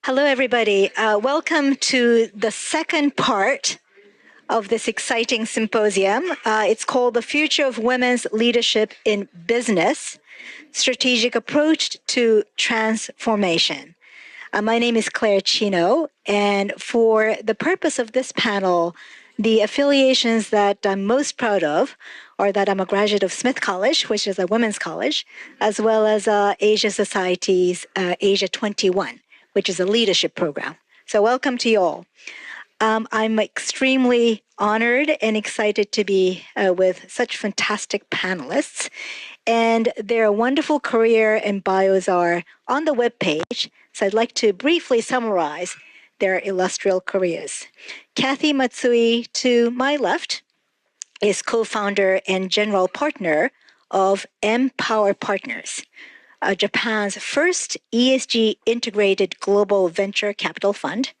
Hello, everybody. Welcome to the second part of this exciting symposium. It's called The Future of Women's Leadership in Business, Strategic Approach to Transformation. My name is Claire Chino, and for the purpose of this panel, the affiliations that I'm most proud of are that I'm a graduate of Smith College, which is a women's college, as well as Asia Society's Asia 21, which is a leadership program. So welcome to you all. I'm extremely honored and excited to be with such fantastic panelists. And their wonderful career and bios are on the webpage. So I'd like to briefly summarize their illustrious careers. Kathy Matsui, to my left, is co-founder and general partner of MPower Partners, Japan's first ESG integrated global venture capital fund.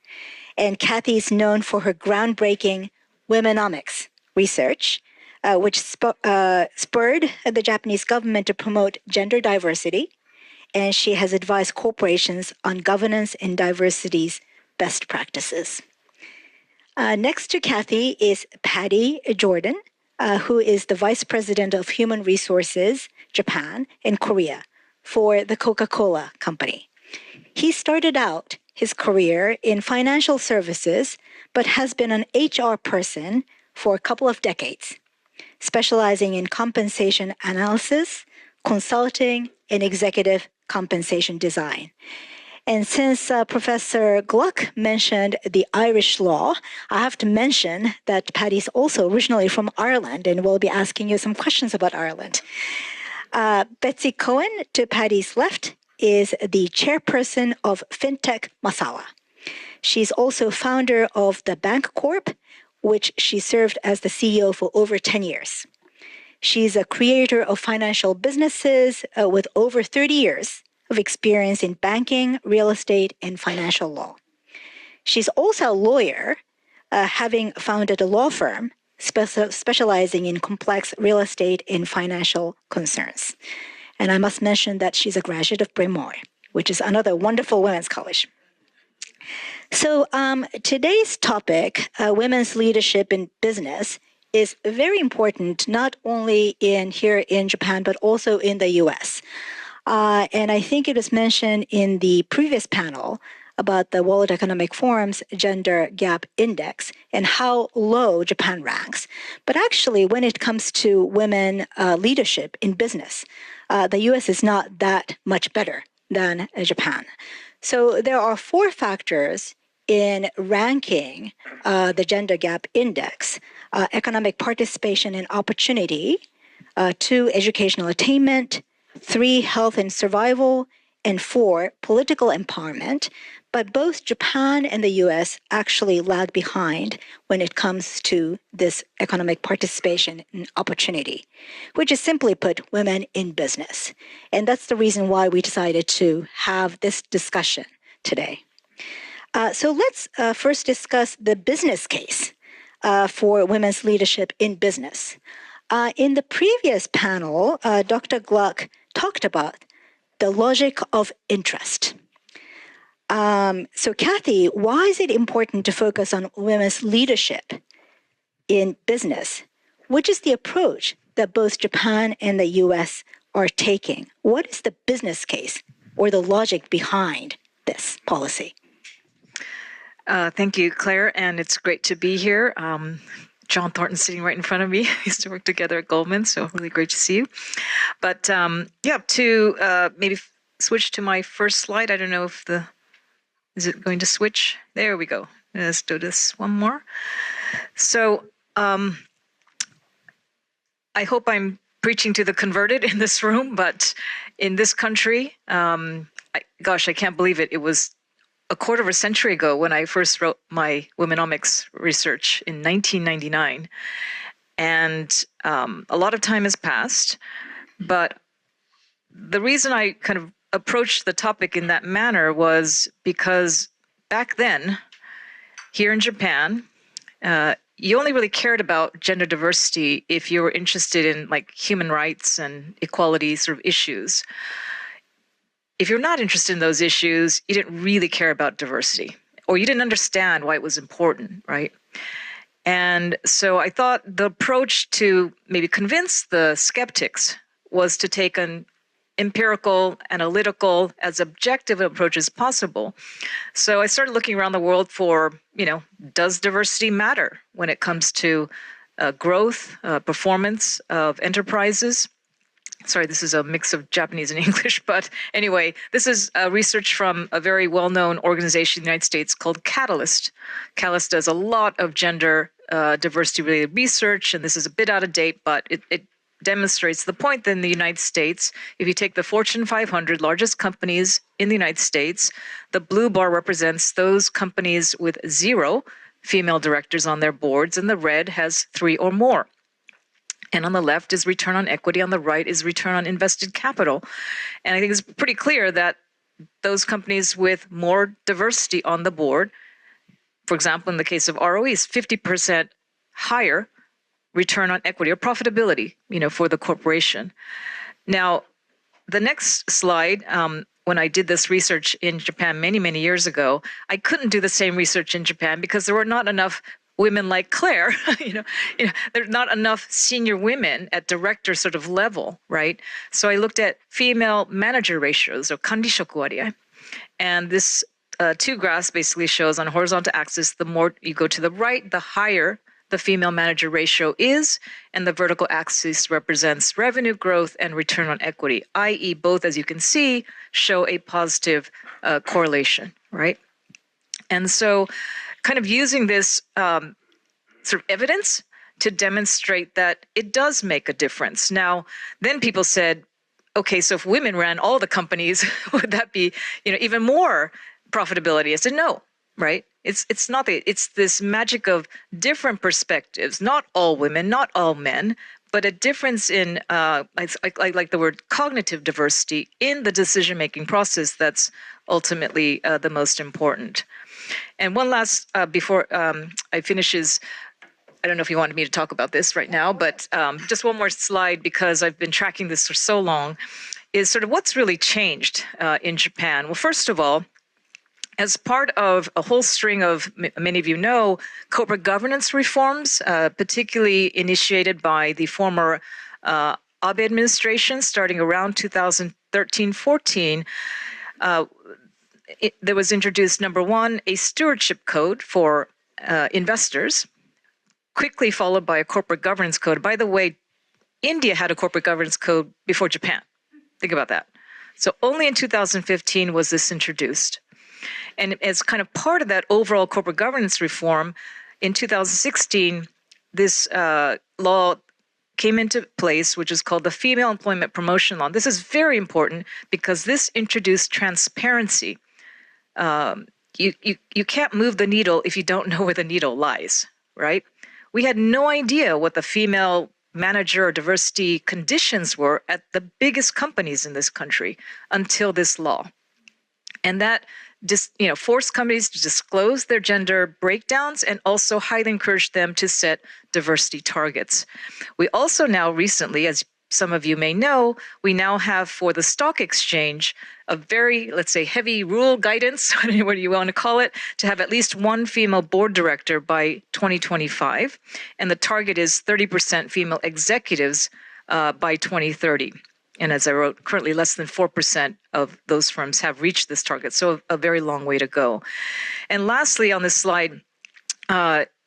And Kathy is known for her groundbreaking womenomics research, which spurred the Japanese government to promote gender diversity. And she has advised corporations on governance and diversity's best practices. Next to Kathy is Paddy Jordan, who is the Vice President of Human Resources, Japan and Korea, for the Coca-Cola Company. He started out his career in financial services, but has been an HR person for a couple of decades, specializing in compensation analysis, consulting, and executive compensation design. And since Professor Gluck mentioned the Irish law, I have to mention that Paddy's also originally from Ireland, and we'll be asking you some questions about Ireland. Betsy Cohen, to Paddy's left, is the chairperson of FinTech Masala. She's also founder of the Bank Corp, which she served as the CEO for over 10 years. She's a creator of financial businesses with over 30 years of experience in banking, real estate, and financial law. She's also a lawyer, having founded a law firm specializing in complex real estate and financial concerns. And I must mention that she's a graduate of Bryn Mawr, which is another wonderful women's college. So today's topic, women's leadership in business, is very important, not only here in Japan, but also in the US. And I think it was mentioned in the previous panel about the World Economic Forum's Gender Gap Index and how low Japan ranks. But actually, when it comes to women leadership in business, the US is not that much better than Japan. So there are 4 factors in ranking the Gender Gap Index: economic participation and opportunity, 2, educational attainment, 3, health and survival, and 4, political empowerment. But both Japan and the US actually lag behind when it comes to this economic participation and opportunity, which is simply put, women in business. And that's the reason why we decided to have this discussion today. So let's first discuss the business case for women's leadership in business. In the previous panel, Dr. Gluck talked about the logic of interest. So Kathy, why is it important to focus on women's leadership in business? Which is the approach that both Japan and the US are taking? What is the business case or the logic behind this policy? Thank you, Claire, and it's great to be here. John Thornton sitting right in front of me. We used to work together at Goldman, so really great to see you. But to maybe switch to my first slide. I don't know if is it going to switch? There we go. Let's do this one more. So I hope I'm preaching to the converted in this room, but in this country, gosh, I can't believe it. It was a quarter of a century ago when I first wrote my womenomics research in 1999. And a lot of time has passed, but the reason I kind of approached the topic in that manner was because back then, here in Japan, you only really cared about gender diversity if you were interested in like human rights and equality sort of issues. if you're not interested in those issues, you didn't really care about diversity, or you didn't understand why it was important, right? And so I thought the approach to maybe convince the skeptics was to take an empirical, analytical, as objective an approach as possible. So I started looking around the world for, does diversity matter when it comes to growth, performance of enterprises? Sorry, this is a mix of Japanese and English, but anyway, this is research from a very well-known organization in the United States called Catalyst. Catalyst does a lot of gender diversity-related research, and this is a bit out of date, but it demonstrates the point that in the United States, if you take the Fortune 500 largest companies in the United States, the blue bar represents those companies with 0 female directors on their boards, and the red has 3 or more. And on the left is return on equity, on the right is return on invested capital. And I think it's pretty clear that those companies with more diversity on the board, for example, in the case of ROEs, 50% higher return on equity or profitability, for the corporation. Now, the next slide, when I did this research in Japan many, many years ago, I couldn't do the same research in Japan because there were not enough women like Claire, there's not enough senior women at director sort of level, right? So I looked at female manager ratios, or kandishoku waria. And this 2 graphs basically shows on a horizontal axis, the more you go to the right, the higher the female manager ratio is, and the vertical axis represents revenue growth and return on equity, i.e. both, as you can see, show a positive correlation, right? And so kind of using this sort of evidence to demonstrate that it does make a difference. Now, then people said, okay, so if women ran all the companies, would that be, even more profitability? I said, no, right? It's not it's this magic of different perspectives, not all women, not all men, but a difference in, I like the word cognitive diversity in the decision-making process that's ultimately the most important. And one last, before I finish is, I don't know if you wanted me to talk about this right now, but just one more slide, because I've been tracking this for so long, is sort of what's really changed in Japan. Well, first of all, as part of a whole string of, many of you know, corporate governance reforms, particularly initiated by the former Abe administration starting around 2013-14, there was introduced, number one, a stewardship code for investors, quickly followed by a corporate governance code. By the way, India had a corporate governance code before Japan. Think about that. So only in 2015 was this introduced. And as kind of part of that overall corporate governance reform, in 2016, this law came into place, which is called the Female Employment Promotion Law. This is very important because this introduced transparency. You can't move the needle if you don't know where the needle lies, right? We had no idea what the female manager or diversity conditions were at the biggest companies in this country until this law. And that forced companies to disclose their gender breakdowns and also highly encouraged them to set diversity targets. We also now recently, as some of you may know, we now have for the stock exchange a very, let's say, heavy rule guidance, whatever you want to call it, to have at least one female board director by 2025. And the target is 30% female executives by 2030. And as I wrote, currently less than 4% of those firms have reached this target. So a very long way to go. And lastly, on this slide,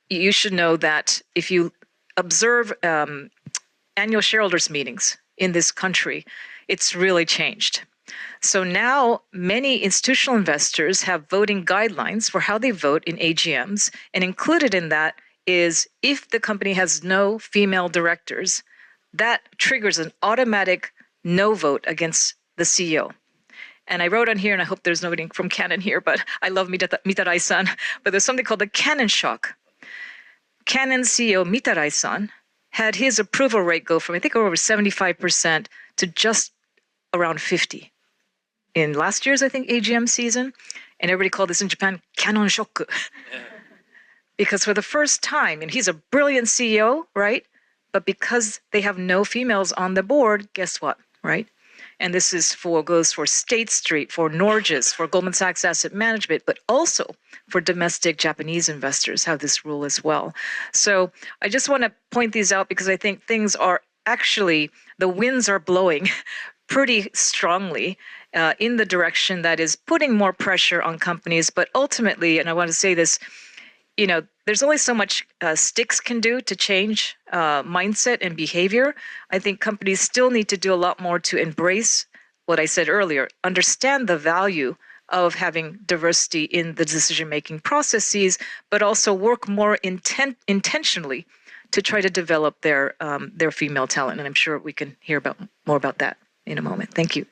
you should know that if you observe annual shareholders meetings in this country, it's really changed. So now many institutional investors have voting guidelines for how they vote in AGMs. And included in that is if the company has no female directors, that triggers an automatic no vote against the CEO. And I wrote on here, and I hope there's nobody from Canon here, but I love Mitarai-san, but there's something called the Canon shock. Canon CEO Mitarai-san had his approval rate go from, I think, over 75% to just around 50 in last year's, I think, AGM season. And everybody called this in Japan, Canon shock. Because for the first time, and he's a brilliant CEO, right? But because they have no females on the board, guess what, right? And this goes for State Street, for Norges, for Goldman Sachs Asset Management, but also for domestic Japanese investors have this rule as well. So I just want to point these out because I think things are actually, the winds are blowing pretty strongly in the direction that is putting more pressure on companies. But ultimately, and I want to say this, there's only so much sticks can do to change mindset and behavior. I think companies still need to do a lot more to embrace what I said earlier, understand the value of having diversity in the decision-making processes, but also work more intentionally to try to develop their female talent. And I'm sure we can hear more about that in a moment. Thank you.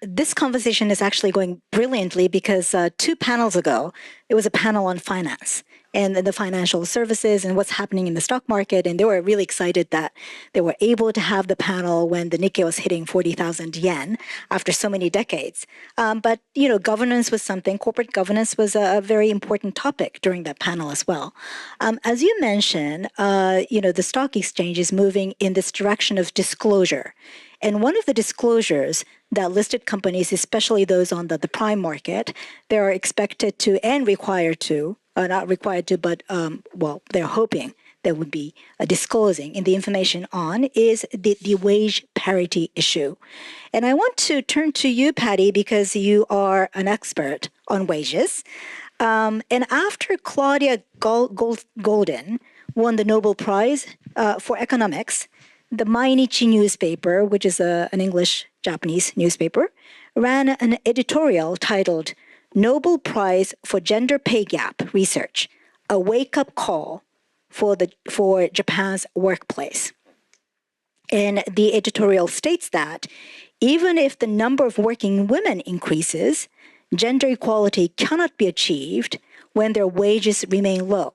This conversation is actually going brilliantly because 2 panels ago, it was a panel on finance and the financial services and what's happening in the stock market. And they were really excited that they were able to have the panel when the Nikkei was hitting 40,000 yen after so many decades. But, governance was something, corporate governance was a very important topic during that panel as well. As you mentioned, the stock exchange is moving in this direction of disclosure. And one of the disclosures that listed companies, especially those on the prime market, they are expected to and required to, not required to, but, they're hoping they would be disclosing in the information on is the wage parity issue. And I want to turn to you, Paddy, because you are an expert on wages. And after Claudia Golden won the Nobel Prize for economics, the Mainichi newspaper, which is an English-Japanese newspaper, ran an editorial titled Nobel Prize for Gender Pay Gap Research, a wake-up call for Japan's workplace. And the editorial states that even if the number of working women increases, gender equality cannot be achieved when their wages remain low.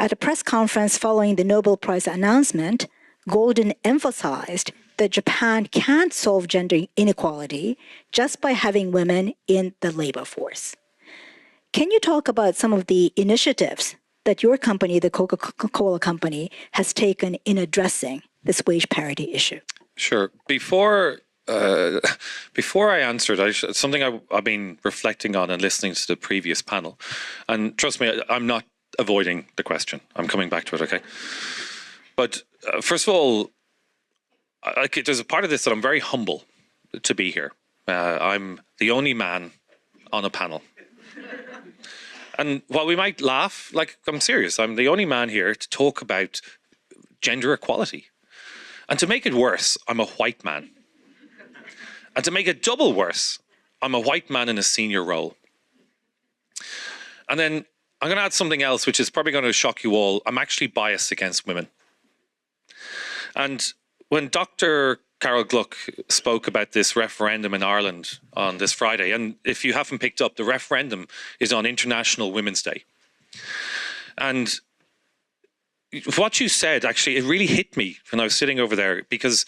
At a press conference following the Nobel Prize announcement, Golden emphasized that Japan can't solve gender inequality just by having women in the labor force. Can you talk about some of the initiatives that your company, the Coca-Cola Company, has taken in addressing this wage parity issue? Sure. Before I answered, something I've been reflecting on and listening to the previous panel, and trust me, I'm not avoiding the question. I'm coming back to it, okay? But first of all, there's a part of this that I'm very humble to be here. I'm the only man on a panel. And while we might laugh, I'm serious. I'm the only man here to talk about gender equality. And to make it worse, I'm a white man. And to make it double worse, I'm a white man in a senior role. And then I'm going to add something else, which is probably going to shock you all. I'm actually biased against women. And when Dr. Carol Gluck spoke about this referendum in Ireland on this Friday, and if you haven't picked up, the referendum is on International Women's Day. And what you said, actually, it really hit me when I was sitting over there, because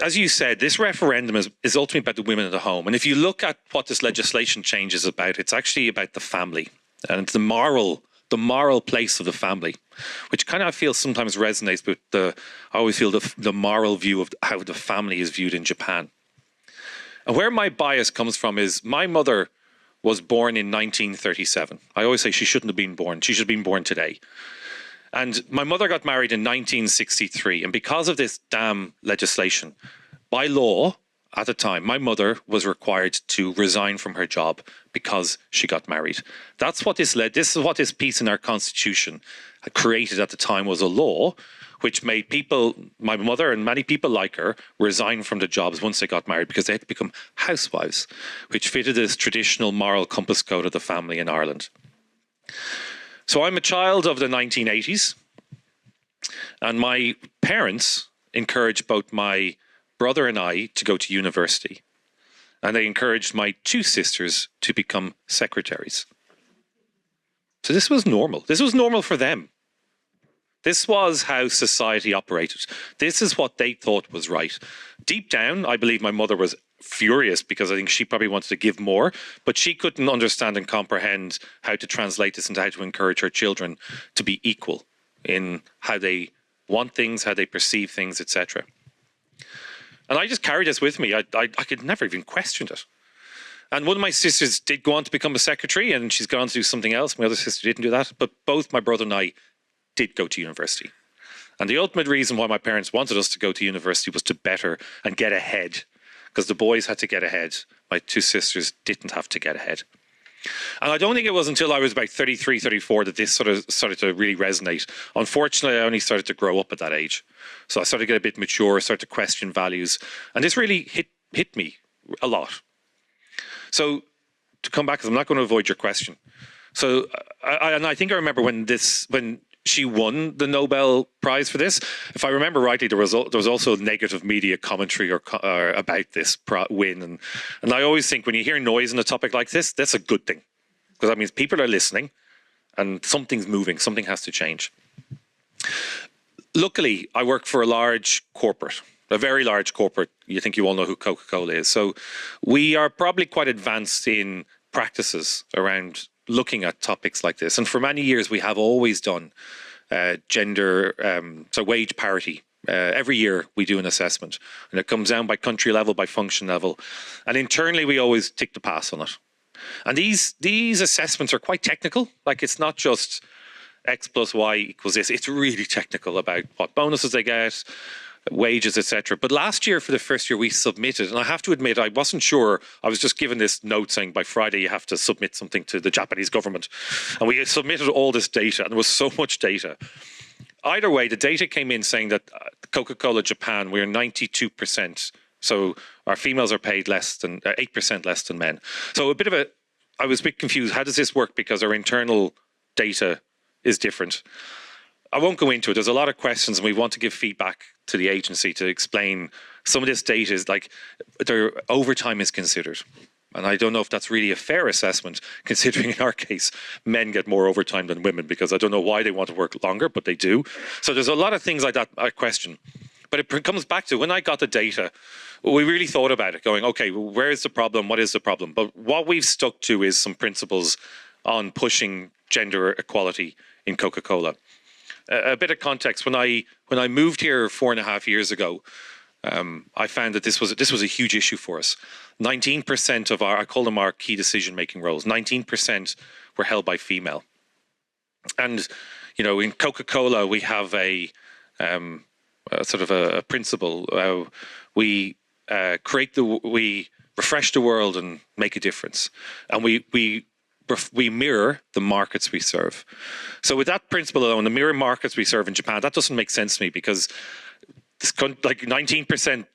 as you said, this referendum is ultimately about the women in the home. And if you look at what this legislation change is about, it's actually about the family and the moral place of the family, which kind of I feel sometimes resonates with I always feel the moral view of how the family is viewed in Japan. And where my bias comes from is my mother was born in 1937. I always say she shouldn't have been born. She should have been born today. And my mother got married in 1963. And because of this damn legislation, by law, at the time, my mother was required to resign from her job because she got married. That's what this led. This is what this piece in our constitution created at the time, was a law which made people, my mother and many people like her, resign from their jobs once they got married because they had to become housewives, which fitted this traditional moral compass code of the family in Ireland. So I'm a child of the 1980s, and my parents encouraged both my brother and I to go to university, and they encouraged my 2 sisters to become secretaries. So this was normal. This was normal for them. This was how society operated. This is what they thought was right. Deep down, I believe my mother was furious because I think she probably wanted to give more, but she couldn't understand and comprehend how to translate this into how to encourage her children to be equal in how they want things, how they perceive things, etc. And I just carried this with me. I could never even question it. And one of my sisters did go on to become a secretary, and she's gone on to do something else. My other sister didn't do that. But both my brother and I did go to university. And the ultimate reason why my parents wanted us to go to university was to better and get ahead. Because the boys had to get ahead. My two sisters didn't have to get ahead. And I don't think it was until I was about 33, 34 that this sort of started to really resonate. Unfortunately, I only started to grow up at that age. So I started to get a bit mature, started to question values. And this really hit me a lot. So to come back, because I'm not going to avoid your question. So I think I remember when she won the Nobel Prize for this. If I remember rightly, there was also negative media commentary or about this win. And I always think when you hear noise on a topic like this, that's a good thing. Because that means people are listening and something's moving, something has to change. Luckily, I work for a large corporate, a very large corporate. You think you all know who Coca-Cola is. So we are probably quite advanced in practices around looking at topics like this. And for many years, we have always done so wage parity. Every year we do an assessment, and it comes down by country level, by function level. And internally, we always tick the pass on it. And these assessments are quite technical. Like, it's not just X plus Y equals this. It's really technical about what bonuses they get, wages, etc. But last year, for the first year, we submitted, and I have to admit, I wasn't sure. I was just given this note saying by Friday you have to submit something to the Japanese government, and we submitted all this data, and there was so much data. Either way, the data came in saying that Coca-Cola Japan, we're 92%. So our females are paid less than 8% less than men. So I was a bit confused. How does this work? Because our internal data is different. I won't go into it. There's a lot of questions, and we want to give feedback to the agency to explain some of this data is like their overtime is considered. And I don't know if that's really a fair assessment, considering in our case, men get more overtime than women, because I don't know why they want to work longer, but they do. So there's a lot of things like that I question. But it comes back to when I got the data, we really thought about it, going, okay, well, where is the problem? What is the problem? But what we've stuck to is some principles on pushing gender equality in Coca-Cola. A bit of context: when I moved here 4.5 years ago, I found that this was a huge issue for us. 19% of I call them our key decision-making roles. 19% were held by female, and in Coca-Cola we have a sort of a principle. We refresh the world and make a difference, and we mirror the markets we serve. So with that principle alone, the mirror markets we serve in Japan, that doesn't make sense to me, because like 19%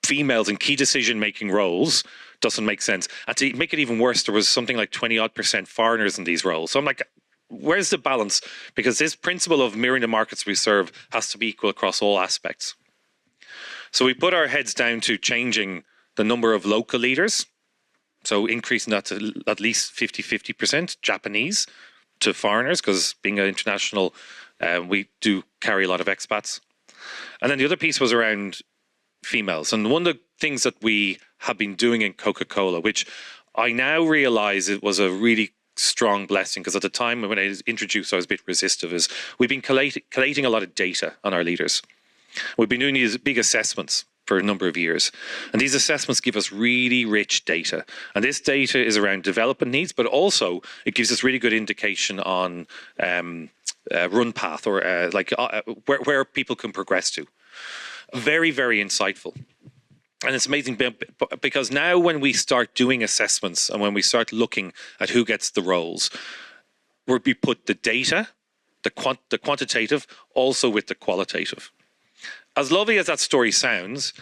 females in key decision-making roles doesn't make sense. And to make it even worse, there was something like 20-odd% foreigners in these roles. So I'm like, where's the balance? Because this principle of mirroring the markets we serve has to be equal across all aspects. So we put our heads down to changing the number of local leaders. So increasing that to at least 50% Japanese to foreigners, because being an international, we do carry a lot of expats. And then the other piece was around females. And one of the things that we have been doing in Coca-Cola, which I now realize it was a really strong blessing, because at the time when I was introduced, I was a bit resistive, is we've been collating a lot of data on our leaders. We've been doing these big assessments for a number of years. And these assessments give us really rich data. And this data is around development needs, but also it gives us really good indication on run path, or where people can progress to. Very, very insightful. And it's amazing because now when we start doing assessments and when we start looking at who gets the roles, we put the data, the quantitative, also with the qualitative. As lovely as that story sounds,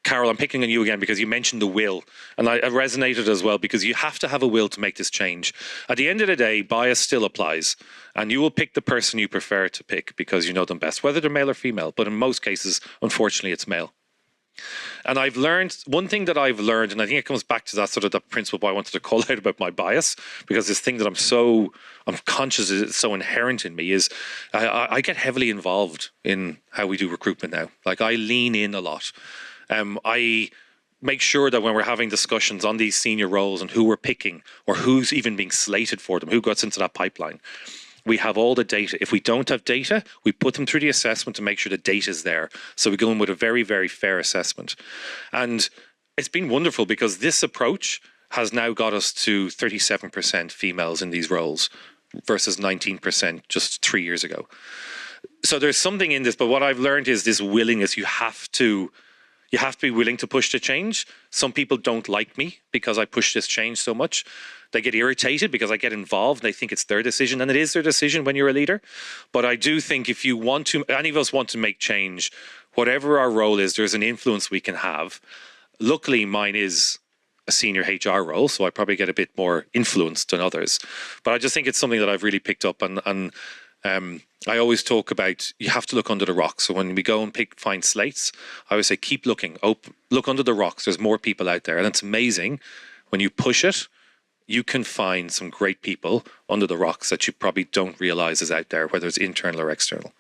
Carol, I'm picking on you again because you mentioned the will, and I resonated as well, because you have to have a will to make this change. At the end of the day, bias still applies, and you will pick the person you prefer to pick because you know them best, whether they're male or female. But in most cases, unfortunately, it's male. And I've learned, one thing that I've learned, and I think it comes back to that sort of that principle I wanted to call out about my bias, because this thing that I'm conscious is so inherent in me, is I get heavily involved in how we do recruitment now. Like, I lean in a lot. I make sure that when we're having discussions on these senior roles and who we're picking or who's even being slated for them, who gets into that pipeline, We have all the data. If we don't have data, we put them through the assessment to make sure the data is there. So we go in with a very, very fair assessment. And it's been wonderful because this approach has now got us to 37% females in these roles versus 19% just 3 years ago. So there's something in this, but what I've learned is this willingness. You have to be willing to push the change. Some people don't like me because I push this change so much. They get irritated because I get involved. They think it's their decision, and it is their decision when you're a leader. But I do think if you want to, any of us want to make change, whatever our role is, there's an influence we can have. Luckily, mine is a senior HR role, so I probably get a bit more influence than others. But I just think it's something that I've really picked up, and I always talk about you have to look under the rocks. So when we go and find slates, I always say keep looking, look under the rocks. There's more people out there, and it's amazing when you push it. You can find some great people under the rocks that you probably don't realize is out there, whether it's internal or external.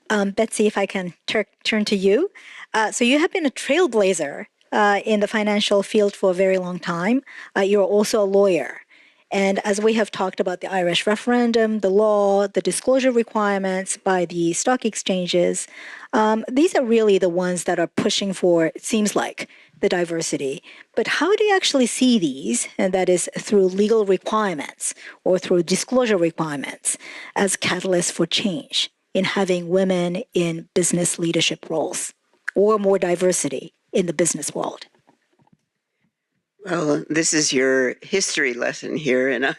Betsy, if I can turn to you. So you have been a trailblazer in the financial field for a very long time. You're also a lawyer. And as we have talked about the Irish referendum, the law, the disclosure requirements by the stock exchanges, these are really the ones that are pushing for, it seems like, the diversity. But how do you actually see these, and that is through legal requirements or through disclosure requirements, as catalysts for change in having women in business leadership roles or more diversity in the business world? Well, this is your history lesson here, and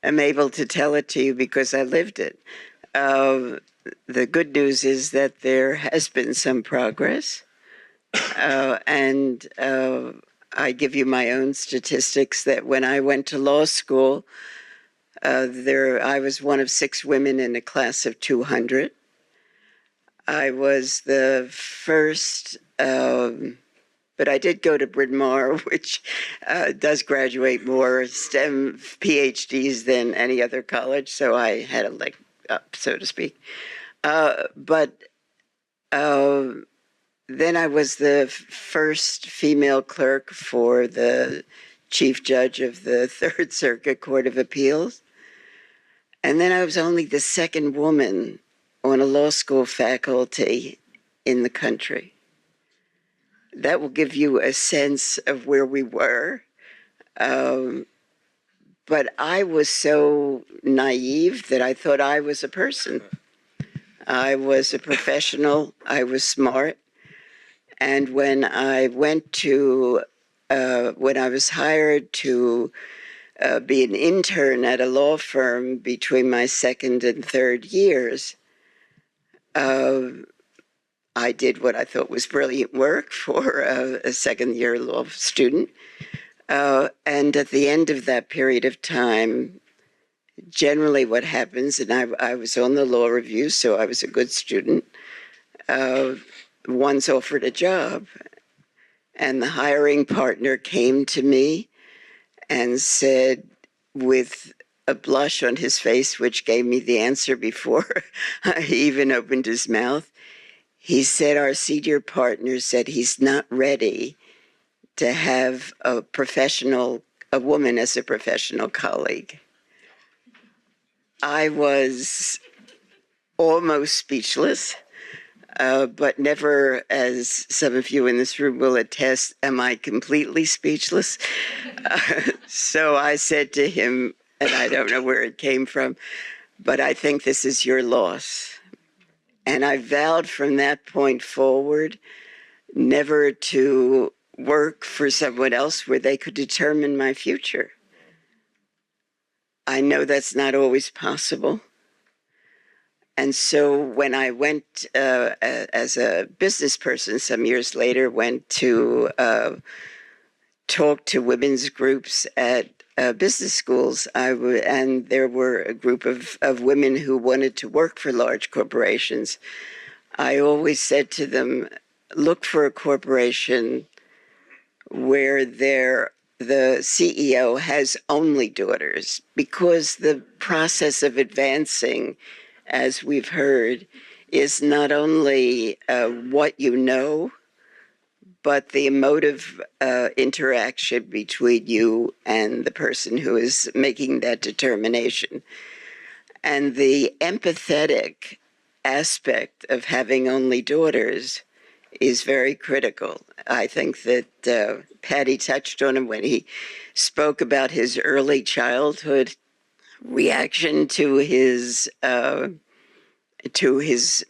I'm able to tell it to you because I lived it. The good news is that there has been some progress, and I give you my own statistics that when I went to law school, I was one of 6 women in a class of 200. I was the first... but I did go to Bryn Mawr, which does graduate more STEM PhDs than any other college, so I had a leg up, so to speak. But then I was the first female clerk for the chief judge of the Third Circuit Court of Appeals. And then I was only the second woman on a law school faculty in the country. That will give you a sense of where we were. But I was so naive that I thought I was a person. I was a professional. I was smart. And when I was hired to be an intern at a law firm between my second and third years, I did what I thought was brilliant work for a second-year law student. And at the end of that period of time, generally what happens, and I was on the law review, so I was a good student, one's offered a job. And the hiring partner came to me and said, with a blush on his face, which gave me the answer before he even opened his mouth, he said, our senior partner said he's not ready to have a woman as a professional colleague. I was almost speechless, but never, as some of you in this room will attest, am I completely speechless. So I said to him, and I don't know where it came from, but I think this is your loss. And I vowed from that point forward never to work for someone else where they could determine my future. I know that's not always possible. And so when I went as a business person some years later, went to talk to women's groups at business schools, and there were a group of women who wanted to work for large corporations. I always said to them, look for a corporation where the CEO has only daughters, because the process of advancing, as we've heard, is not only what you know, but the emotive interaction between you and the person who is making that determination. And the empathetic aspect of having only daughters is very critical. I think that Paddy touched on it when he spoke about his early childhood reaction to his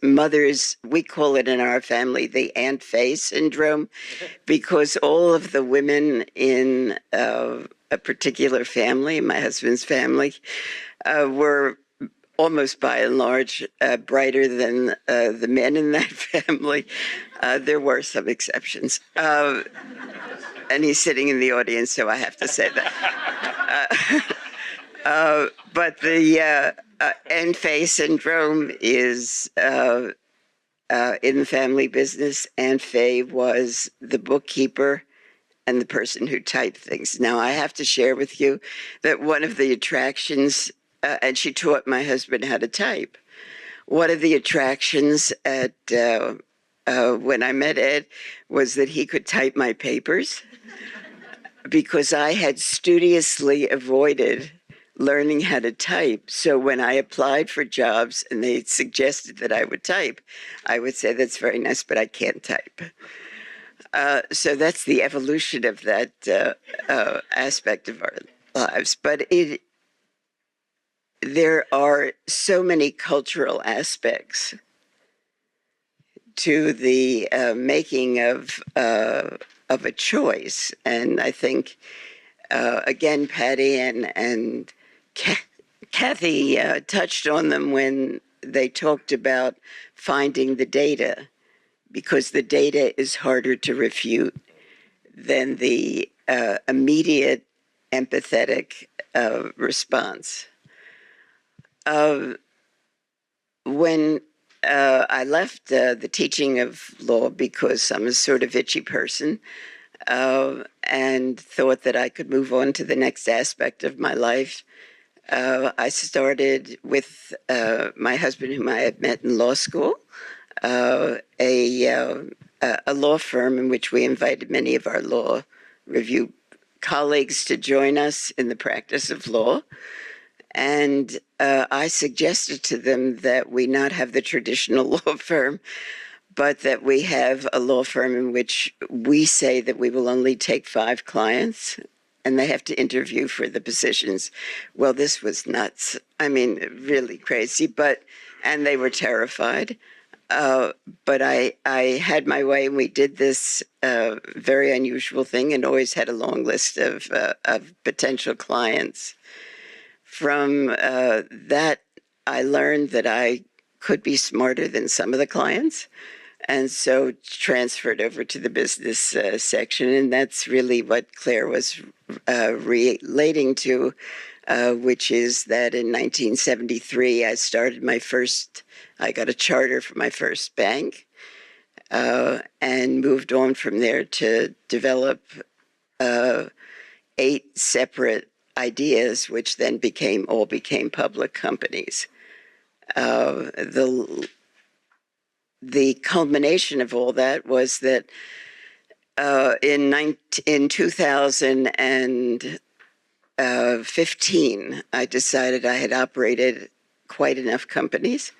mother's, we call it in our family, the Aunt Faye syndrome, because all of the women in a particular family, my husband's family, were almost by and large brighter than the men in that family. There were some exceptions. And he's sitting in the audience, so I have to say that. But the Aunt Faye syndrome is in the family business. Aunt Faye was the bookkeeper and the person who typed things. Now, I have to share with you that one of the attractions, and she taught my husband how to type. One of the attractions at when I met Ed was that he could type my papers, because I had studiously avoided learning how to type. So when I applied for jobs and they suggested that I would type, I would say, that's very nice, but I can't type. So that's the evolution of that aspect of our lives. But there are so many cultural aspects to the making of a choice. And I think, again, Paddy and Kathy touched on them when they talked about finding the data, because the data is harder to refute than the immediate empathetic response. When I left the teaching of law because I'm a sort of itchy person, and thought that I could move on to the next aspect of my life, I started with my husband, whom I had met in law school, a law firm in which we invited many of our law review colleagues to join us in the practice of law. And I suggested to them that we not have the traditional law firm, but that we have a law firm in which we say that we will only take 5 clients, and they have to interview for the positions. Well, this was nuts. I mean, really crazy, and they were terrified. But I had my way, and we did this very unusual thing, and always had a long list of potential clients. From that, I learned that I could be smarter than some of the clients, and so transferred over to the business section. And that's really what Claire was relating to, which is that in 1973, I got a charter for my first bank, and moved on from there to develop 8 separate ideas, which then became public companies. The culmination of all that was that in 2015, I decided I had operated quite enough companies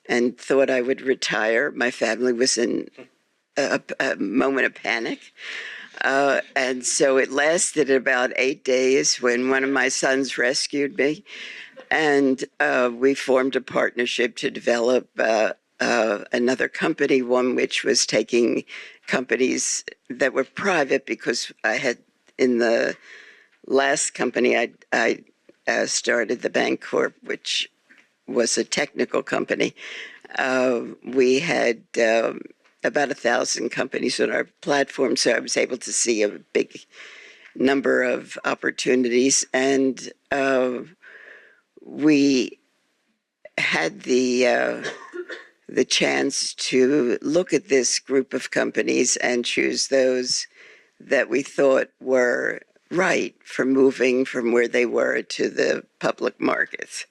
and thought I would retire. My family was in a moment of panic. And so it lasted about 8 days when one of my sons rescued me. And we formed a partnership to develop another company, one which was taking companies that were private, because I had, in the last company, I started the Bank Corp, which was a technical company. We had about 1,000 companies on our platform, so I was able to see a big number of opportunities. And we had the chance to look at this group of companies and choose those that we thought were right for moving from where they were to the public markets.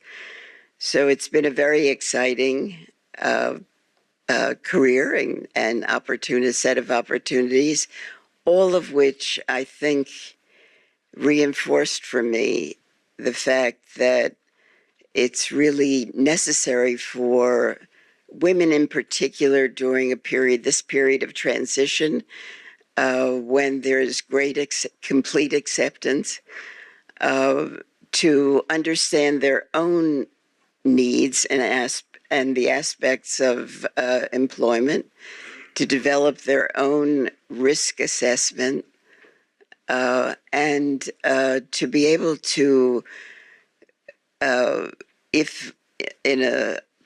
So it's been a very exciting career and set of opportunities, all of which I think reinforced for me the fact that it's really necessary for women in particular during this period of transition, when there's complete acceptance, to understand their own needs and the aspects of employment, to develop their own risk assessment, and to be able to, if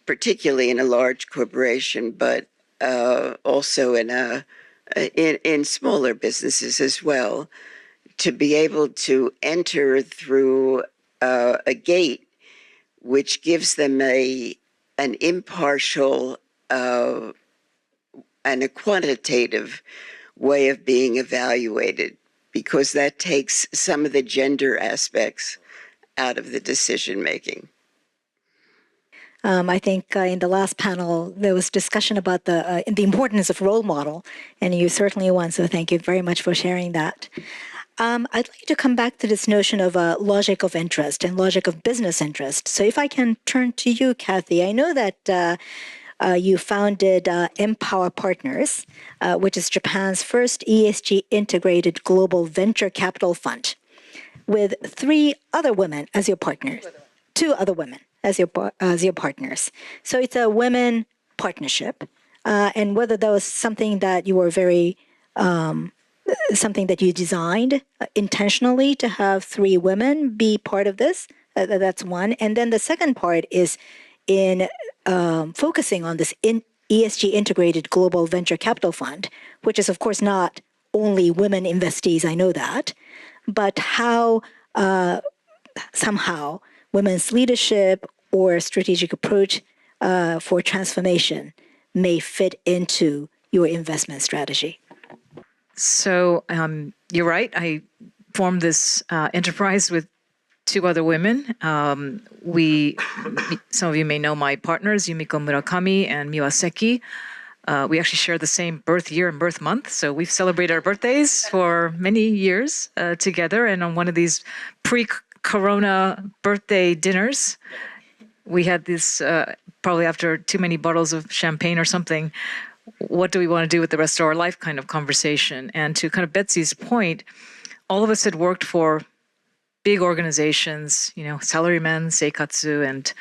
particularly in a large corporation, but also in smaller businesses as well, to be able to enter through a gate which gives them an impartial and a quantitative way of being evaluated, because that takes some of the gender aspects out of the decision making. I think in the last panel, there was discussion about the importance of role model, and you certainly one, so thank you very much for sharing that. I'd like to come back to this notion of logic of interest and logic of business interest. So if I can turn to you, Kathy, I know that you founded MPower Partners, which is Japan's first ESG integrated global venture capital fund, with 3 other women as your partners, 2 other women as your partners. So it's a women partnership, and whether that was something that you were something that you designed intentionally to have 3 women be part of this. That's one. And then the second part is in focusing on this ESG integrated global venture capital fund, which is of course not only women investees, I know that, but how somehow women's leadership or strategic approach for transformation may fit into your investment strategy. So you're right. I formed this enterprise with 2 other women. Some of you may know my partners, Yumiko Murakami and Miwa Seki. We actually share the same birth year and birth month, so we've celebrated our birthdays for many years together. And on one of these pre-corona birthday dinners, we had this, probably after too many bottles of champagne or something, what do we want to do with the rest of our life kind of conversation. And to kind of Betsy's point, all of us had worked for big organizations, salarymen, seikatsu, and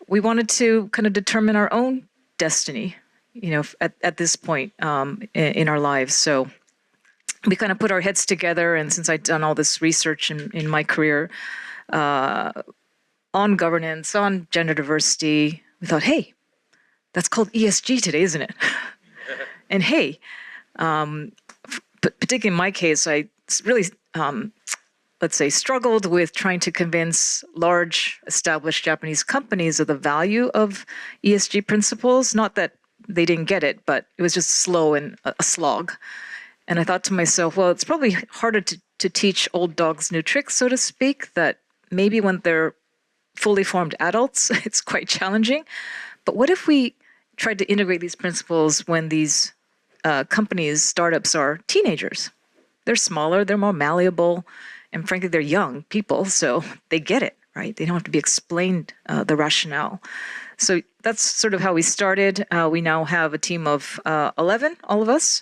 we wanted to kind of determine our own destiny, at this point in our lives. So we kind of put our heads together, and since I'd done all this research in my career on governance, on gender diversity, we thought, hey, that's called ESG today, isn't it? And hey, particularly in my case, I really, let's say, struggled with trying to convince large established Japanese companies of the value of ESG principles. Not that they didn't get it, but it was just slow and a slog. And I thought to myself, well, it's probably harder to teach old dogs new tricks, so to speak, that maybe when they're fully formed adults, it's quite challenging. But what if we tried to integrate these principles when these companies, startups, are teenagers? They're smaller, they're more malleable, and frankly, they're young people, so they get it, right? They don't have to be explained the rationale. So that's sort of how we started. We now have a team of 11, all of us,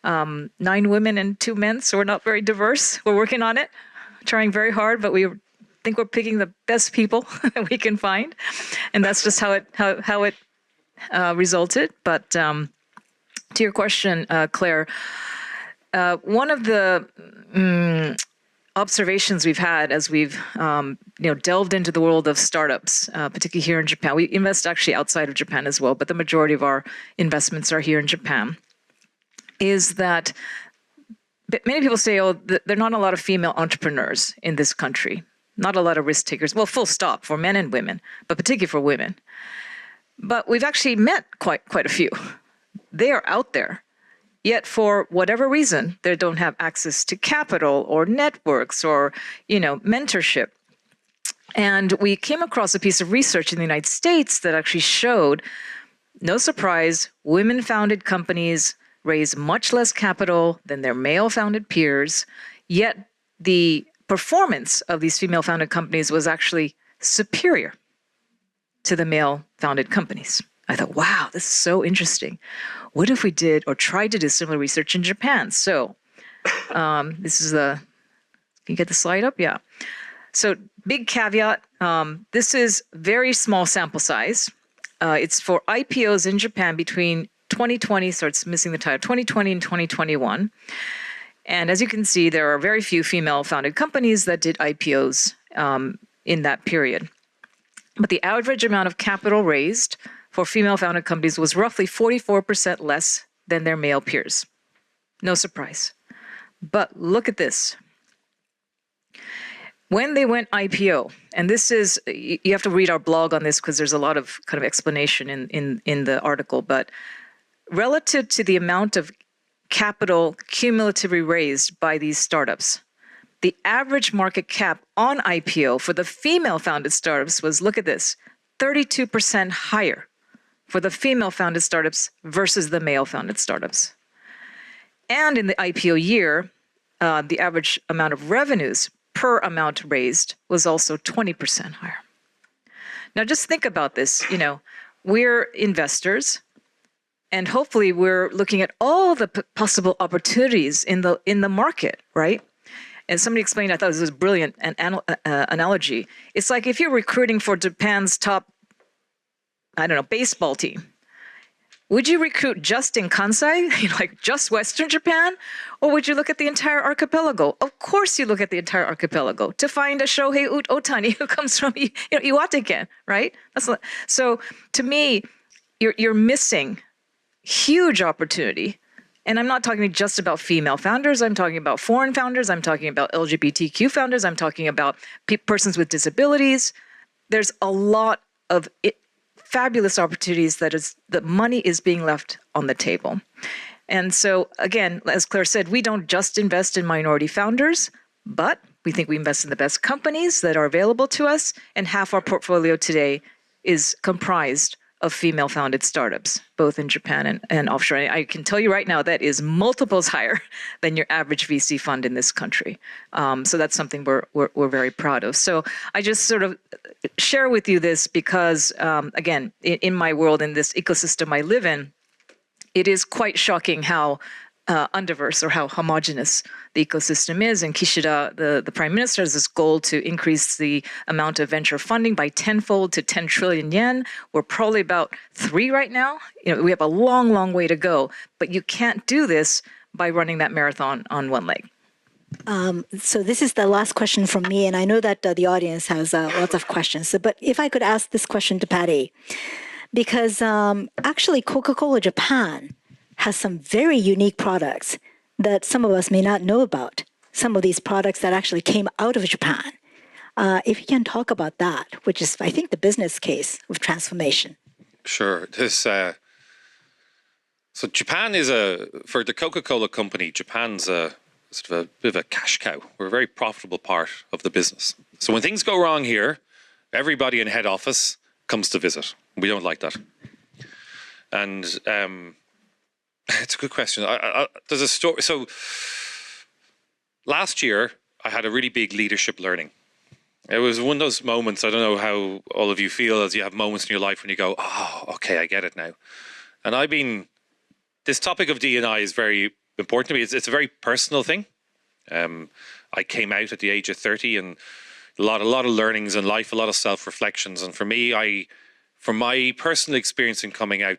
9 women and 2 men, so we're not very diverse. We're working on it, trying very hard, but we think we're picking the best people that we can find, and that's just how it resulted. But to your question, Claire, one of the observations we've had as we've delved into the world of startups, particularly here in Japan. We invest actually outside of Japan as well, but the majority of our investments are here in Japan. Is that many people say, oh, there are not a lot of female entrepreneurs in this country, not a lot of risk takers. Well, full stop, for men and women, but particularly for women. But we've actually met quite a few. They are out there. Yet for whatever reason, they don't have access to capital or networks or, mentorship. And we came across a piece of research in the United States that actually showed, no surprise, women-founded companies raise much less capital than their male-founded peers, yet the performance of these female-founded companies was actually superior to the male-founded companies. I thought, wow, this is so interesting. What if we did or tried to do similar research in Japan? So this is can you get the slide up? Yeah. So big caveat, this is very small sample size. It's for IPOs in Japan between 2020, so it's missing the title, 2020 and 2021. And as you can see, there are very few female-founded companies that did IPOs in that period. But the average amount of capital raised for female-founded companies was roughly 44% less than their male peers. No surprise. But look at this. When they went IPO, and this is, you have to read our blog on this because there's a lot of kind of explanation in the article, but relative to the amount of capital cumulatively raised by these startups, the average market cap on IPO for the female-founded startups was, look at this, 32% higher for the female-founded startups versus the male-founded startups. And in the IPO year, the average amount of revenues per amount raised was also 20% higher. Now, just think about this. You know, we're investors, and hopefully we're looking at all the possible opportunities in the market, right? And somebody explained, I thought this was a brilliant analogy. It's like if you're recruiting for Japan's top, I don't know, baseball team. Would you recruit just in Kansai, like just Western Japan? Or would you look at the entire archipelago? Of course you look at the entire archipelago to find a Shohei Ohtani who comes from Iwate-ken, right? So to me, you're missing huge opportunity. And I'm not talking just about female founders. I'm talking about foreign founders. I'm talking about LGBTQ founders. I'm talking about persons with disabilities. There's a lot of fabulous opportunities that money is being left on the table. And so, again, as Claire said, we don't just invest in minority founders, but we think we invest in the best companies that are available to us, and half our portfolio today is comprised of female-founded startups, both in Japan and offshore. And I can tell you right now that is multiples higher than your average VC fund in this country. So that's something we're very proud of. So I just sort of share with you this because, again, in my world, in this ecosystem I live in, it is quite shocking how undiverse or how homogenous the ecosystem is. And Kishida, the prime minister, has this goal to increase the amount of venture funding by tenfold to 10 trillion yen. We're probably about 3 right now. You know, we have a long, long way to go. But you can't do this by running that marathon on one leg. So this is the last question from me, and I know that the audience has lots of questions. So, but if I could ask this question to Paddy, because actually Coca-Cola Japan has some very unique products that some of us may not know about. Some of these products that actually came out of Japan. If you can talk about that, which is, I think, the business case of transformation. Sure. So Japan is for the Coca-Cola Company, Japan's sort of a bit of a cash cow. We're a very profitable part of the business. So when things go wrong here, everybody in head office comes to visit. We don't like that. And it's a good question. There's a story. So last year, I had a really big leadership learning. It was one of those moments, I don't know how all of you feel as you have moments in your life when you go, oh, okay, I get it now. And this topic of D&I is very important to me. It's a very personal thing. I came out at the age of 30 and a lot of learnings in life, a lot of self-reflections. And for me, from my personal experience in coming out,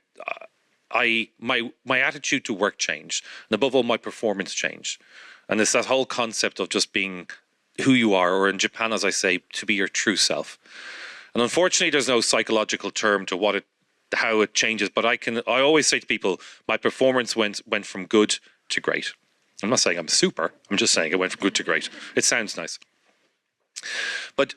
my attitude to work changed, and above all, my performance changed. And it's that whole concept of just being who you are, or in Japan, as I say, to be your true self. And unfortunately, there's no psychological term to how it changes. But I always say to people, my performance went from good to great. I'm not saying I'm super. I'm just saying it went from good to great. It sounds nice. But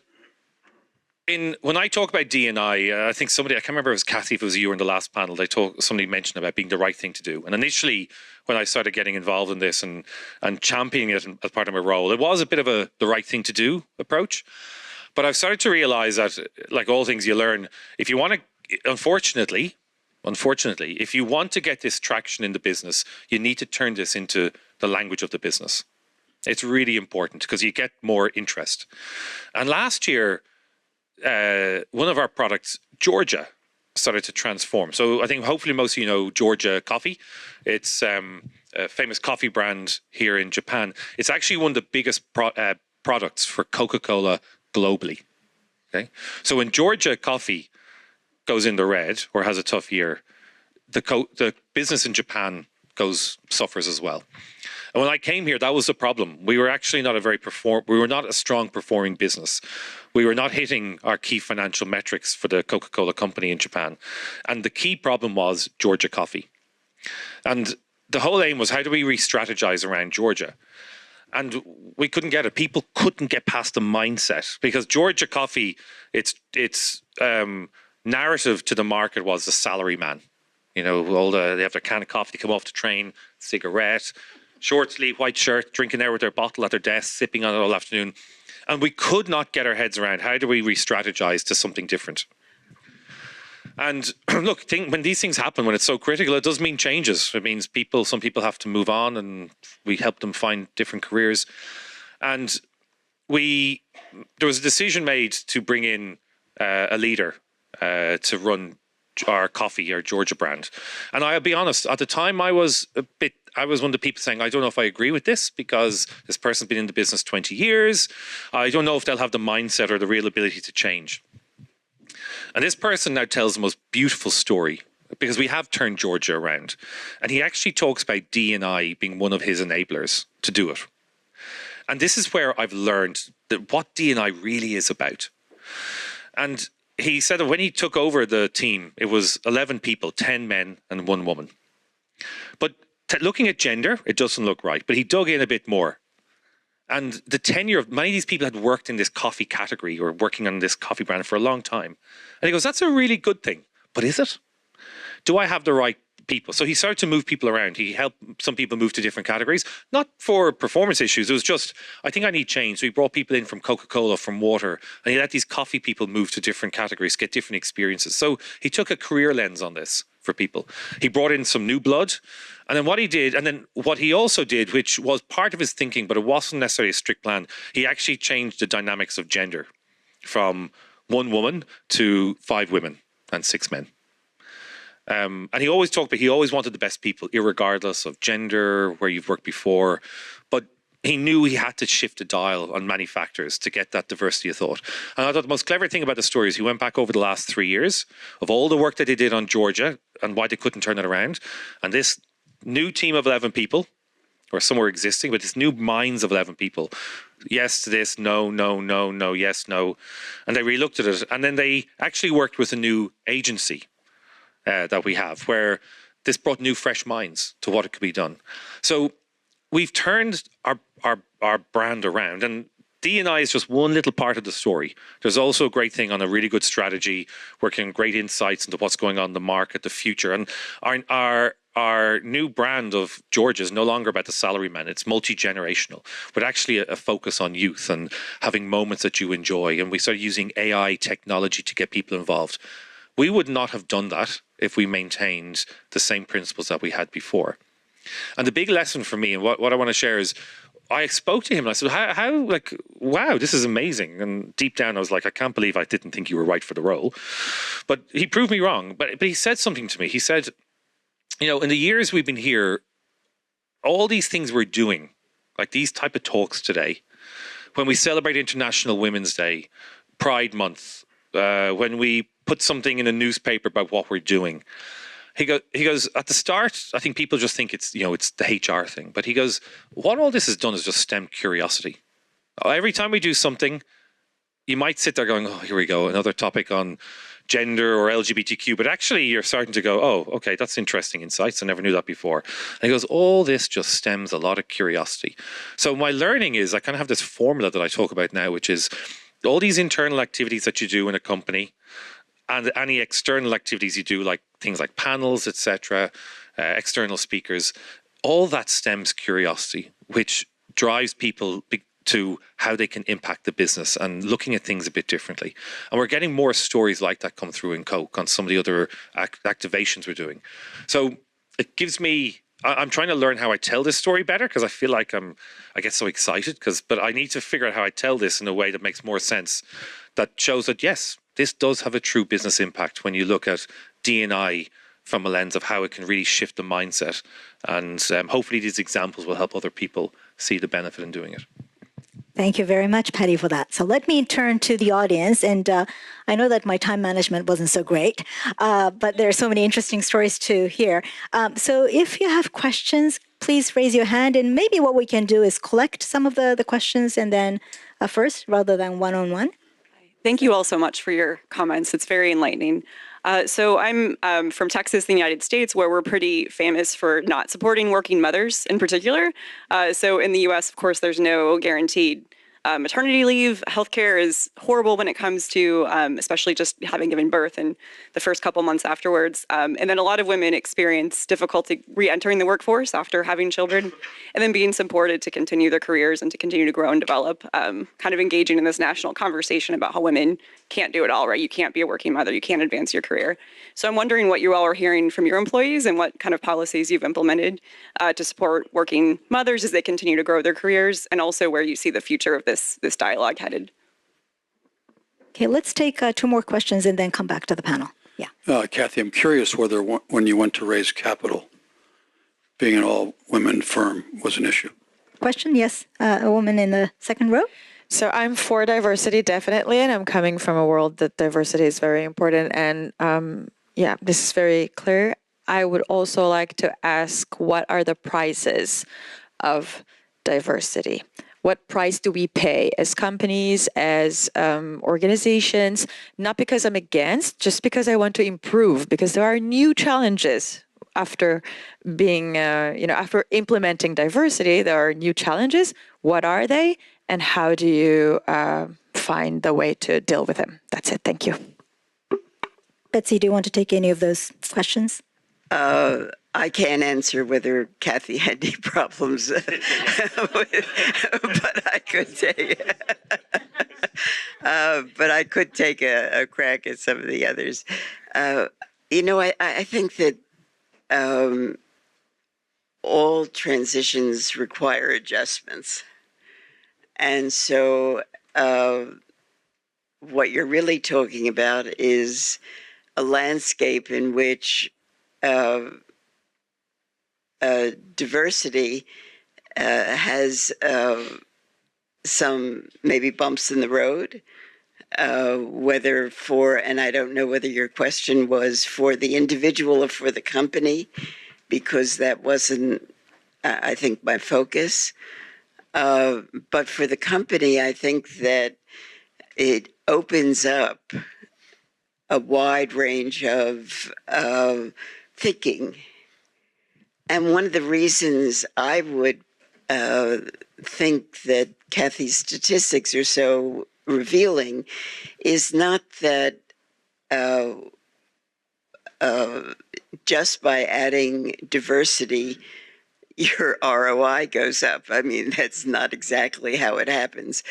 when I talk about D&I, I think I can't remember if it was Kathy, if it was you in the last panel, somebody mentioned about being the right thing to do. And initially, when I started getting involved in this and championing it as part of my role, it was a bit of the right thing to do approach. But I've started to realize that, like all things you learn, if you want to, unfortunately, if you want to get this traction in the business, you need to turn this into the language of the business. It's really important because you get more interest. And last year, one of our products, Georgia, started to transform. So I think hopefully most of you know Georgia coffee. It's a famous coffee brand here in Japan. It's actually one of the biggest products for Coca-Cola globally. Okay, so when Georgia coffee goes in the red or has a tough year, the business in Japan suffers as well. And when I came here, that was the problem. We were actually not we were not a strong performing business. We were not hitting our key financial metrics for the Coca-Cola Company in Japan. And the key problem was Georgia coffee. And the whole aim was, how do we re-strategize around Georgia? And we couldn't get it. People couldn't get past the mindset, because Georgia coffee, its narrative to the market was the salary man. You know, they have their can of coffee, they come off the train, cigarette, short sleeve, white shirt, drinking there with their bottle at their desk, sipping on it all afternoon. And we could not get our heads around, how do we re-strategize to something different? And look, when these things happen, when it's so critical, it does mean changes. It means some people have to move on, and we help them find different careers. And there was a decision made to bring in a leader to run our Georgia brand. And I'll be honest, at the time I was one of the people saying, I don't know if I agree with this, because this person's been in the business 20 years. I don't know if they'll have the mindset or the real ability to change. And this person now tells the most beautiful story, because we have turned Georgia around. And he actually talks about D&I being one of his enablers to do it. And this is where I've learned that what D&I really is about. And he said that when he took over the team, it was 11 people, 10 men and 1 woman. But looking at gender, it doesn't look right. But he dug in a bit more. And the tenure of many of these people had worked in this coffee category or working on this coffee brand for a long time. And he goes, that's a really good thing. But is it? Do I have the right people? So he started to move people around. He helped some people move to different categories, not for performance issues. It was just, I think I need change. So he brought people in from Coca-Cola, from water, and he let these coffee people move to different categories, get different experiences. So he took a career lens on this for people. He brought in some new blood. And then what he also did, which was part of his thinking, but it wasn't necessarily a strict plan, he actually changed the dynamics of gender from 1 woman to 5 women and 6 men. And he always wanted the best people, irregardless of gender, where you've worked before. But he knew he had to shift the dial on many factors to get that diversity of thought. And I thought the most clever thing about the story is he went back over the last 3 years of all the work that they did on Georgia and why they couldn't turn it around. And this new team of 11 people, or some were existing, but this new minds of 11 people, yes to this, no, no, no, no, yes, no. And they relooked at it. And then they actually worked with a new agency that we have, where this brought new, fresh minds to what it could be done. So we've turned our brand around, and D&I is just one little part of the story. There's also a great thing on a really good strategy, working on great insights into what's going on in the market, the future. And our new brand of Georgia is no longer about the salaryman. It's multi-generational, but actually a focus on youth and having moments that you enjoy. And we started using AI technology to get people involved. We would not have done that if we maintained the same principles that we had before. And the big lesson for me, and what I want to share is, I spoke to him and I said, how, wow, this is amazing. And deep down I was like, I can't believe I didn't think you were right for the role. But he proved me wrong. But he said something to me. He said, you know, in the years we've been here, all these things we're doing, like these type of talks today, when we celebrate International Women's Day, Pride Month, when we put something in a newspaper about what we're doing. He goes, at the start, I think people just think it's the HR thing. But he goes, what all this has done is just stem curiosity. Every time we do something, you might sit there going, oh, here we go, another topic on gender or LGBTQ. But actually, you're starting to go, oh, okay, that's interesting insights. I never knew that before. And he goes, all this just stems a lot of curiosity. So my learning is, I kind of have this formula that I talk about now, which is all these internal activities that you do in a company, and any external activities you do, like things like panels, etc., external speakers, all that stems curiosity, which drives people to how they can impact the business and looking at things a bit differently. And we're getting more stories like that come through in Coke on some of the other activations we're doing. So it gives me, I'm trying to learn how I tell this story better, because I feel like I get so excited, but I need to figure out how I tell this in a way that makes more sense that shows that, yes, this does have a true business impact when you look at D&I from a lens of how it can really shift the mindset. And hopefully these examples will help other people see the benefit in doing it. Thank you very much, Paddy, for that. So let me turn to the audience. And I know that my time management wasn't so great, but there are so many interesting stories to hear. So if you have questions, please raise your hand. And maybe what we can do is collect some of the questions and then first, rather than one-on-one. Thank you all so much for your comments. It's very enlightening. So I'm from Texas, in the United States, where we're pretty famous for not supporting working mothers in particular. So in the US, of course, there's no guaranteed maternity leave. Healthcare is horrible when it comes to especially just having given birth and the first couple months afterwards. And then a lot of women experience difficulty re-entering the workforce after having children and then being supported to continue their careers and to continue to grow and develop, kind of engaging in this national conversation about how women can't do it all, right? You can't be a working mother. You can't advance your career. So I'm wondering what you all are hearing from your employees and what kind of policies you've implemented to support working mothers as they continue to grow their careers, and also where you see the future of this dialogue headed. Okay, let's take 2 more questions and then come back to the panel. Yeah. Kathy, I'm curious whether when you went to raise capital, being an all-women firm was an issue. Question? Yes. A woman in the second row. So I'm for diversity, definitely, and I'm coming from a world that diversity is very important. And this is very clear. I would also like to ask, what are the prices of diversity? What price do we pay as companies, as organizations? Not because I'm against, just because I want to improve, because there are new challenges. After being, after implementing diversity, there are new challenges. What are they? And how do you find the way to deal with them? That's it. Thank you. Betsy, do you want to take any of those questions? I can't answer whether Kathy had any problems, but I could take a crack at some of the others. I think that all transitions require adjustments. And so what you're really talking about is a landscape in which diversity has some maybe bumps in the road, whether for, and I don't know whether your question was for the individual or for the company, because that wasn't, I think, my focus. But for the company, I think that it opens up a wide range of thinking. And one of the reasons I would think that Kathy's statistics are so revealing is not that just by adding diversity, your ROI goes up. I mean, that's not exactly how it happens.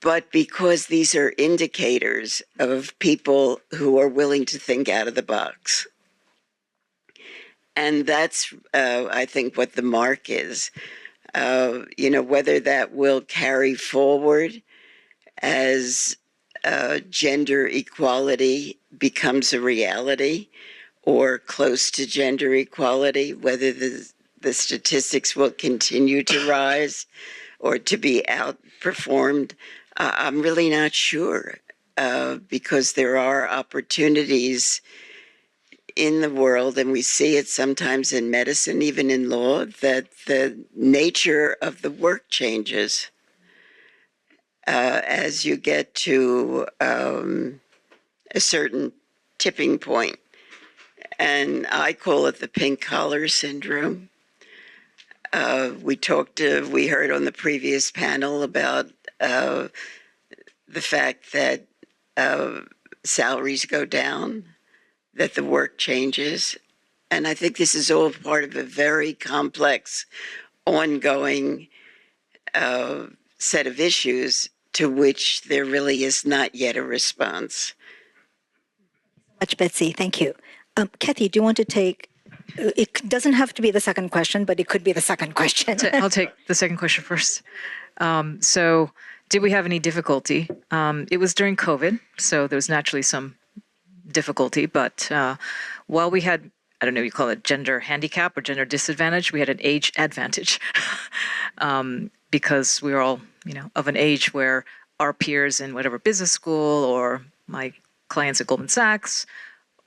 But because these are indicators of people who are willing to think out of the box. And that's, I think, what the mark is. Whether that will carry forward as gender equality becomes a reality, or close to gender equality, whether the statistics will continue to rise or to be outperformed, I'm really not sure, because there are opportunities in the world, and we see it sometimes in medicine, even in law, that the nature of the work changes as you get to a certain tipping point. And I call it the pink collar syndrome. We heard on the previous panel about the fact that salaries go down, that the work changes. And I think this is all part of a very complex, ongoing set of issues to which there really is not yet a response. Much, Betsy. Thank you. Kathy, do you want to take, it doesn't have to be the second question, but it could be the second question. I'll take the second question first. So Did we have any difficulty? It was during COVID, so there was naturally some difficulty. But while we had, I don't know, you call it gender handicap or gender disadvantage, we had an age advantage because we were all, of an age where our peers in whatever business school or my clients at Goldman Sachs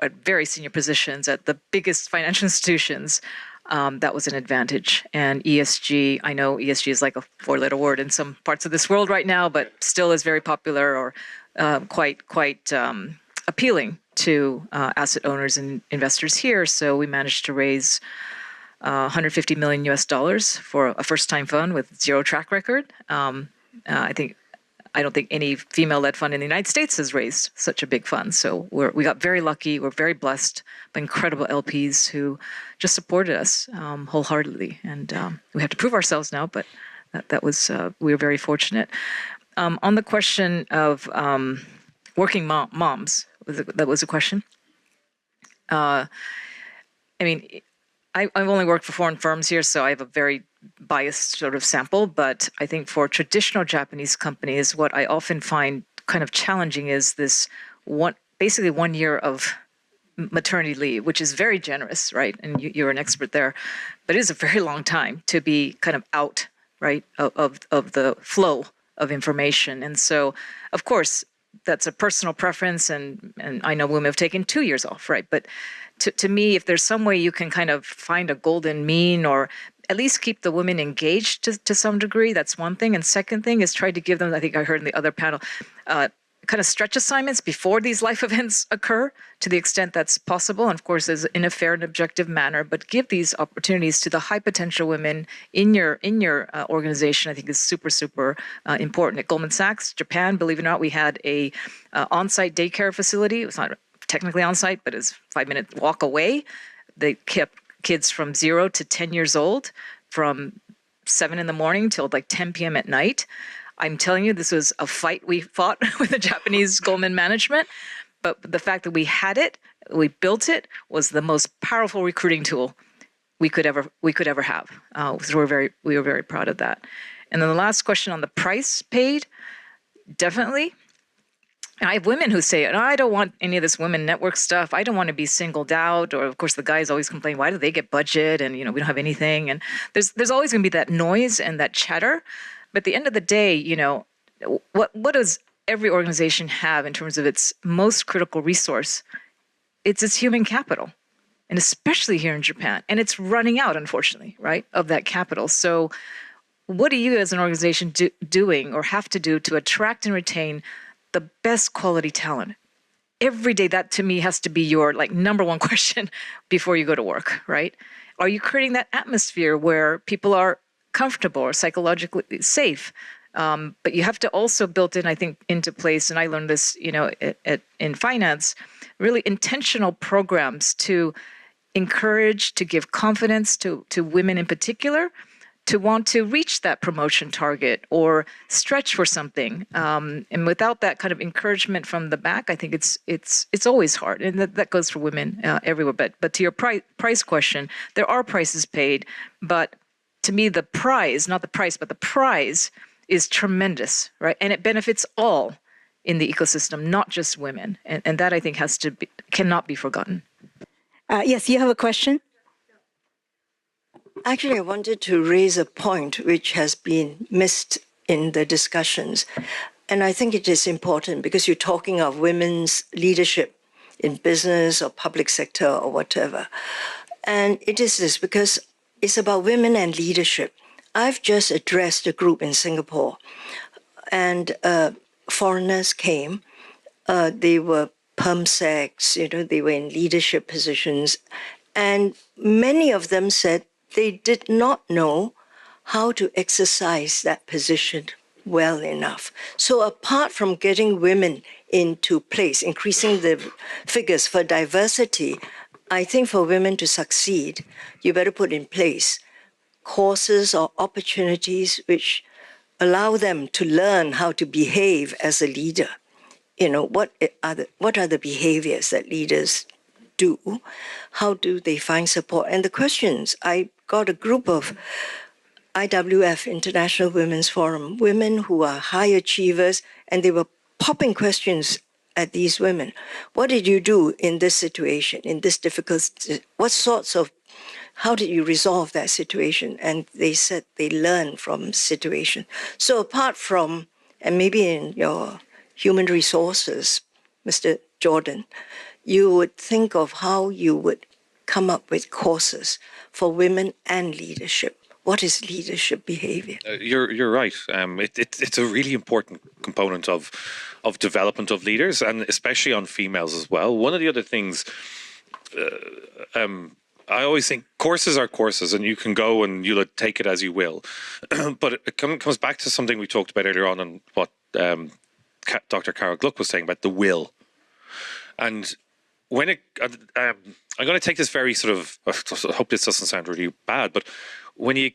at very senior positions at the biggest financial institutions, that was an advantage. And ESG, I know ESG is like a four-letter word in some parts of this world right now, but still is very popular or quite appealing to asset owners and investors here. So we managed to raise $150 million US for a first-time fund with zero track record. I don't think any female-led fund in the United States has raised such a big fund. So we got very lucky. We're very blessed by incredible LPs who just supported us wholeheartedly. And we have to prove ourselves now, but that was we were very fortunate. On the question of working moms, that was a question. I've only worked for foreign firms here, so I have a very biased sort of sample, but I think for traditional Japanese companies, what I often find kind of challenging is this basically 1 year of maternity leave, which is very generous, right? And you're an expert there, but it is a very long time to be kind of out, right, of the flow of information. And so, of course, that's a personal preference, and I know women have taken 2 years off, right? But to me, if there's some way you can kind of find a golden mean or at least keep the women engaged to some degree, that's one thing. And second thing is try to give them, I think I heard in the other panel, kind of stretch assignments before these life events occur to the extent that's possible. And of course, in a fair and objective manner, but give these opportunities to the high potential women in your organization, I think is super, super important. At Goldman Sachs, Japan, believe it or not, we had a on-site daycare facility. It was not technically on-site, but it's a 5-minute walk away. They kept kids from 0 to 10 years old from 7 in the morning till like 10 p.m. at night. I'm telling you, this was a fight we fought with the Japanese Goldman management, but the fact that we had it, we built it, was the most powerful recruiting tool we could ever have. So we were very proud of that. And then the last question on the price paid, definitely. And I have women who say, I don't want any of this women network stuff. I don't want to be singled out. Or of course, the guys always complain, why do they get budget? And we don't have anything. And there's always going to be that noise and that chatter. But at the end of the day, what does every organization have in terms of its most critical resource? It's its human capital, and especially here in Japan. And it's running out, unfortunately, right, of that capital. So what are you as an organization doing or have to do to attract and retain the best quality talent? Every day, that to me has to be your number one question before you go to work, right? Are you creating that atmosphere where people are comfortable or psychologically safe? But you have to also build in, I think, into place, and I learned this, in finance, really intentional programs to encourage, to give confidence to women in particular, to want to reach that promotion target or stretch for something. And without that kind of encouragement from the back, I think it's always hard. And that goes for women everywhere. But to your price question, there are prices paid, but to me, the prize, not the price, but the prize is tremendous, right? And it benefits all in the ecosystem, not just women. And that I think cannot be forgotten. Yes, you have a question? Actually, I wanted to raise a point which has been missed in the discussions. And I think it is important because you're talking of women's leadership in business or public sector or whatever. And it is this because it's about women and leadership. I've just addressed a group in Singapore, and foreigners came. They were permsecs, they were in leadership positions. And many of them said they did not know how to exercise that position well enough. So apart from getting women into place, increasing the figures for diversity, I think for women to succeed, you better put in place courses or opportunities which allow them to learn how to behave as a leader. What are the behaviors that leaders do? How do they find support? And the questions, I got a group of IWF, International Women's Forum, women who are high achievers, and they were popping questions at these women. What did you do in this situation, in this difficult, what sorts of, how did you resolve that situation? And they said they learned from situation. So apart from, and maybe in your human resources, Mr. Jordan, you would think of how you would come up with courses for women and leadership. What is leadership behavior? You're right. It's a really important component of development of leaders, and especially on females as well. One of the other things I always think courses are courses, and you can go and you'll take it as you will. But it comes back to something we talked about earlier on, and what Dr. Carol Gluck was saying about the will. And when I'm going to take this very sort of, I hope this doesn't sound really bad, but when you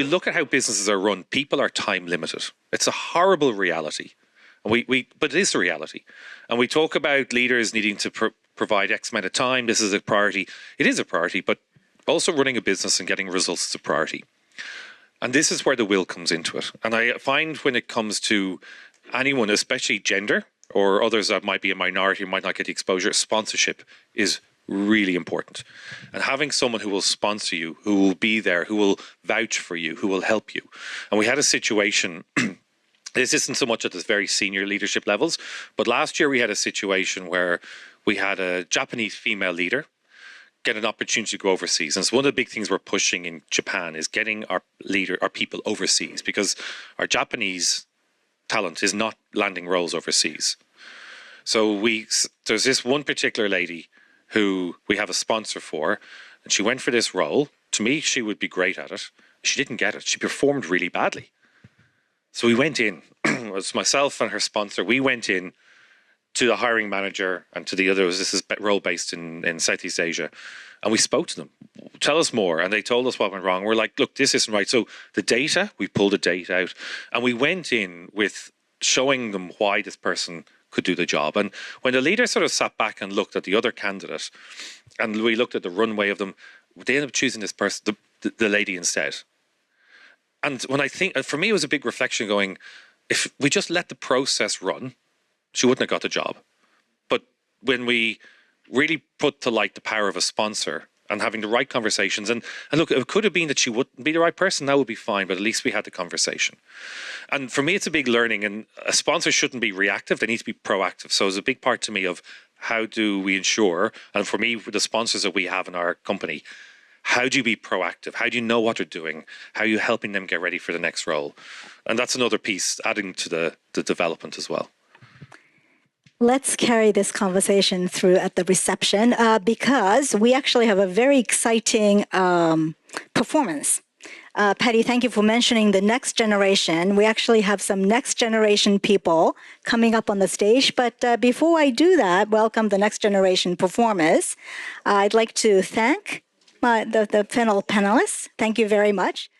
look at how businesses are run, people are time limited. It's a horrible reality. And but it is a reality. And we talk about leaders needing to provide X amount of time. This is a priority. It is a priority, but also running a business and getting results is a priority. And this is where the will comes into it. And I find when it comes to anyone, especially gender or others that might be a minority, might not get the exposure, sponsorship is really important. And having someone who will sponsor you, who will be there, who will vouch for you, who will help you. And we had a situation, this isn't so much at the very senior leadership levels, but last year we had a situation where we had a Japanese female leader get an opportunity to go overseas. And so one of the big things we're pushing in Japan is getting our people overseas, because our Japanese talent is not landing roles overseas. So there's this one particular lady who we have a sponsor for, and she went for this role. To me, she would be great at it. She didn't get it. She performed really badly. So we went in, it was myself and her sponsor, we went in to the hiring manager and to the others. This is role based in Southeast Asia. And we spoke to them. Tell us more. And they told us what went wrong. We're like, look, this isn't right. So the data, we pulled the data out, and we went in with showing them why this person could do the job. And when the leader sort of sat back and looked at the other candidate, and we looked at the runway of them, they ended up choosing this person, the lady instead. And when I think, for me, it was a big reflection going, if we just let the process run, she wouldn't have got the job. But when we really put to light the power of a sponsor and having the right conversations, and look, it could have been that she wouldn't be the right person, that would be fine, but at least we had the conversation. And for me, it's a big learning, and a sponsor shouldn't be reactive, they need to be proactive. So it's a big part to me of how do we ensure, and for me, the sponsors that we have in our company, how do you be proactive? How do you know what they're doing? How are you helping them get ready for the next role? And that's another piece adding to the development as well. Let's carry this conversation through at the reception because we actually have a very exciting performance. Paddy, thank you for mentioning the next generation. We actually have some next generation people coming up on the stage. But before I do that, welcome the next generation performers. I'd like to thank the panelists. Thank you very much.